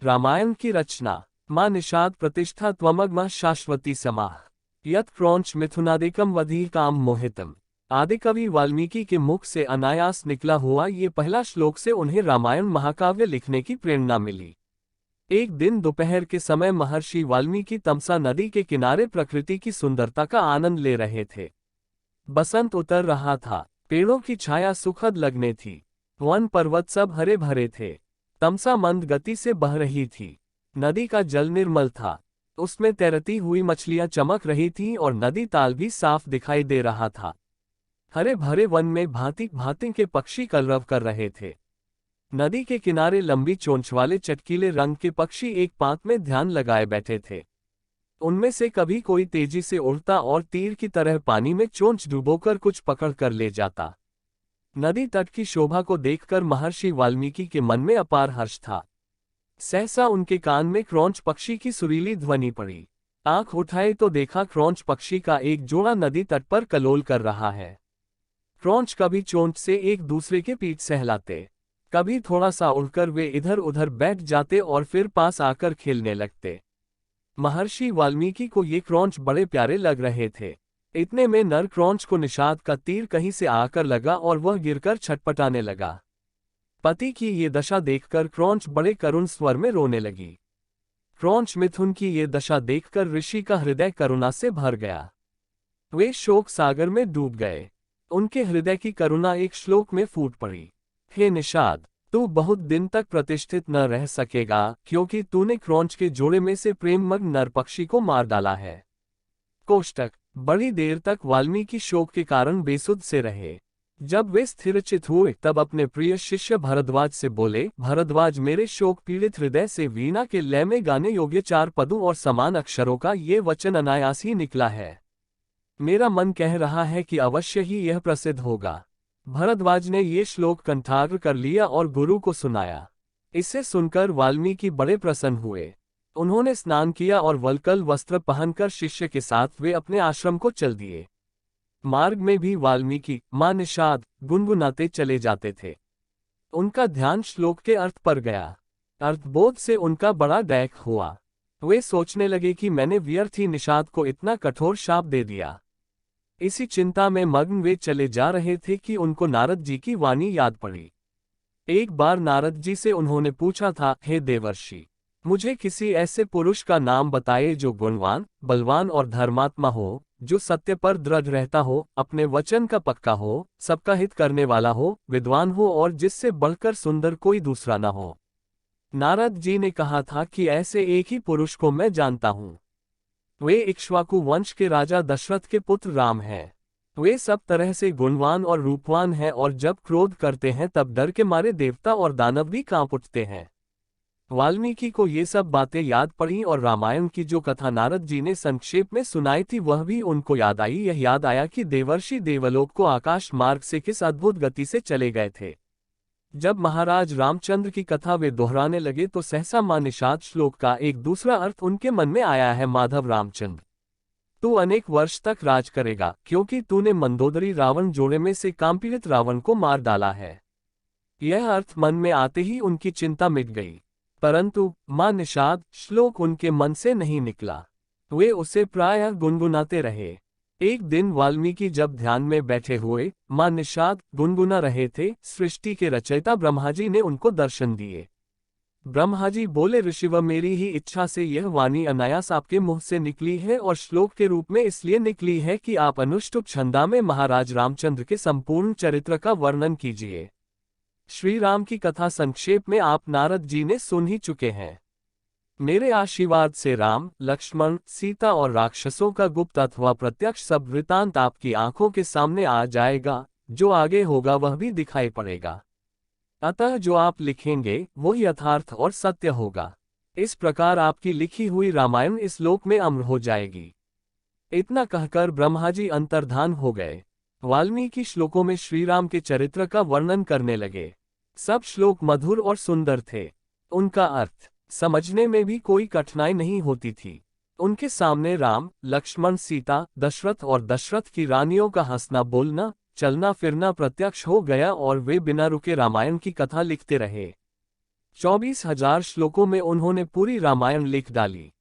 रामायण की रचना। माँ निषाद प्रतिष्ठा त्वमग्मा शाश्वती समाह यत् क्रौंच मिथुनादिकम वधी काम मोहितम। आदिकवि वाल्मीकि के मुख से अनायास निकला हुआ ये पहला श्लोक से उन्हें रामायण महाकाव्य लिखने की प्रेरणा मिली। एक दिन दोपहर के समय महर्षि वाल्मीकि तमसा नदी के किनारे प्रकृति की सुंदरता का आनंद ले रहे थे। बसंत उतर रहा था, पेड़ों की छाया सुखद लगने थी, वन पर्वत सब हरे भरे थे। तमसा मंद गति से बह रही थी, नदी का जल निर्मल था, उसमें तैरती हुई मछलियां चमक रही थीं और नदी ताल भी साफ दिखाई दे रहा था। हरे भरे वन में भांति भांति के पक्षी कलरव कर रहे थे। नदी के किनारे लंबी चोंच वाले चटकीले रंग के पक्षी एक पांत में ध्यान लगाए बैठे थे। उनमें से कभी कोई तेजी से उड़ता और तीर की तरह पानी में चोंच डुबोकर कुछ पकड़ कर ले जाता। नदी तट की शोभा को देखकर महर्षि वाल्मीकि के मन में अपार हर्ष था। सहसा उनके कान में क्रौंच पक्षी की सुरीली ध्वनि पड़ी। आंख उठाए तो देखा क्रौंच पक्षी का एक जोड़ा नदी तट पर कलोल कर रहा है। क्रौंच कभी चोंच से एक दूसरे के पीठ सहलाते, कभी थोड़ा सा उड़कर वे इधर उधर बैठ जाते और फिर पास आकर खेलने लगते। महर्षि वाल्मीकि को ये क्रौंच बड़े प्यारे लग रहे थे। इतने में नर क्रौंच को निषाद का तीर कहीं से आकर लगा और वह गिरकर छटपटाने लगा। पति की ये दशा देखकर क्रौंच बड़े करुण स्वर में रोने लगी। क्रौंच मिथुन की ये दशा देखकर ऋषि का हृदय करुणा से भर गया। वे शोक सागर में डूब गए। उनके हृदय की करुणा एक श्लोक में फूट पड़ी। हे निषाद, तू बहुत दिन तक प्रतिष्ठित न रह सकेगा, क्योंकि तूने क्रौंच के जोड़े में से प्रेममग्न नर पक्षी को मार डाला है। कोष्टक। बड़ी देर तक वाल्मीकि शोक के कारण बेसुध से रहे। जब वे स्थिरचित हुए तब अपने प्रिय शिष्य भरद्वाज से बोले, भरद्वाज, मेरे शोक पीड़ित हृदय से वीणा के लय में गाने योग्य 4 पदों और समान अक्षरों का ये वचन अनायास ही निकला है। मेरा मन कह रहा है कि अवश्य ही यह प्रसिद्ध होगा। भरद्वाज ने ये श्लोक कंठाग्र कर लिया और गुरु को सुनाया। इसे सुनकर वाल्मीकि बड़े प्रसन्न हुए। उन्होंने स्नान किया और वल्कल वस्त्र पहनकर शिष्य के साथ वे अपने आश्रम को चल दिए। मार्ग में भी वाल्मीकि माँ निषाद गुनगुनाते चले जाते थे। उनका ध्यान श्लोक के अर्थ पर गया। अर्थबोध से उनका बड़ा दैख हुआ। वे सोचने लगे कि मैंने व्यर्थ ही निषाद को इतना कठोर शाप दे दिया। इसी चिंता में मग्न वे चले जा रहे थे कि उनको नारद जी की वाणी याद पड़ी। एक बार नारद जी से उन्होंने पूछा था, हे देवर्षि, मुझे किसी ऐसे पुरुष का नाम बताइए जो गुणवान, बलवान और धर्मात्मा हो, जो सत्य पर दृढ़ रहता हो, अपने वचन का पक्का हो, सबका हित करने वाला हो, विद्वान हो और जिससे बढ़कर सुंदर कोई दूसरा न हो। नारद जी ने कहा था कि ऐसे एक ही पुरुष को मैं जानता हूँ। वे इक्ष्वाकु वंश के राजा दशरथ के पुत्र राम हैं। वे सब तरह से गुणवान और रूपवान हैं और जब क्रोध करते हैं तब डर के मारे देवता और दानव भी कांप उठते हैं। वाल्मीकि को ये सब बातें याद पड़ी और रामायण की जो कथा नारद जी ने संक्षेप में सुनाई थी वह भी उनको याद आई। यह याद आया कि देवर्षि देवलोक को आकाश मार्ग से किस अद्भुत गति से चले गए थे। जब महाराज रामचंद्र की कथा वे दोहराने लगे तो सहसा माँ निषाद श्लोक का एक दूसरा अर्थ उनके मन में आया है। माधव रामचंद्र, तू अनेक वर्ष तक राज करेगा, क्योंकि तूने मंदोदरी रावण जोड़े में से कामपीड़ित रावण को मार डाला है। यह अर्थ मन में आते ही उनकी चिंता मिट गई। परंतु माँ निषाद श्लोक उनके मन से नहीं निकला। वे उसे प्रायः गुनगुनाते रहे। एक दिन वाल्मीकि जब ध्यान में बैठे हुए माँ निषाद गुनगुना रहे थे, सृष्टि के रचयिता ब्रह्माजी ने उनको दर्शन दिए। ब्रह्माजी बोले, ऋषिव, मेरी ही इच्छा से यह वाणी अनायास आपके मुंह से निकली है और श्लोक के रूप में इसलिए निकली है कि आप अनुष्टुप छंदा में महाराज रामचंद्र के संपूर्ण चरित्र का वर्णन कीजिए। श्री राम की कथा संक्षेप में आप नारद जी ने सुन ही चुके हैं। मेरे आशीर्वाद से राम, लक्ष्मण, सीता और राक्षसों का गुप्त अथवा प्रत्यक्ष सब वृतांत आपकी आंखों के सामने आ जाएगा। जो आगे होगा वह भी दिखाई पड़ेगा। अतः जो आप लिखेंगे वो यथार्थ और सत्य होगा। इस प्रकार आपकी लिखी हुई रामायण इस लोक में अमर हो जाएगी। इतना कहकर ब्रह्माजी अंतर्धान हो गए। वाल्मीकि श्लोकों में श्रीराम के चरित्र का वर्णन करने लगे। सब श्लोक मधुर और सुंदर थे। उनका अर्थ समझने में भी कोई कठिनाई नहीं होती थी। उनके सामने राम, लक्ष्मण, सीता, दशरथ और दशरथ की रानियों का हंसना बोलना, चलना फिरना प्रत्यक्ष हो गया और वे बिना रुके रामायण की कथा लिखते रहे। 24,000 श्लोकों में उन्होंने पूरी रामायण लिख डाली।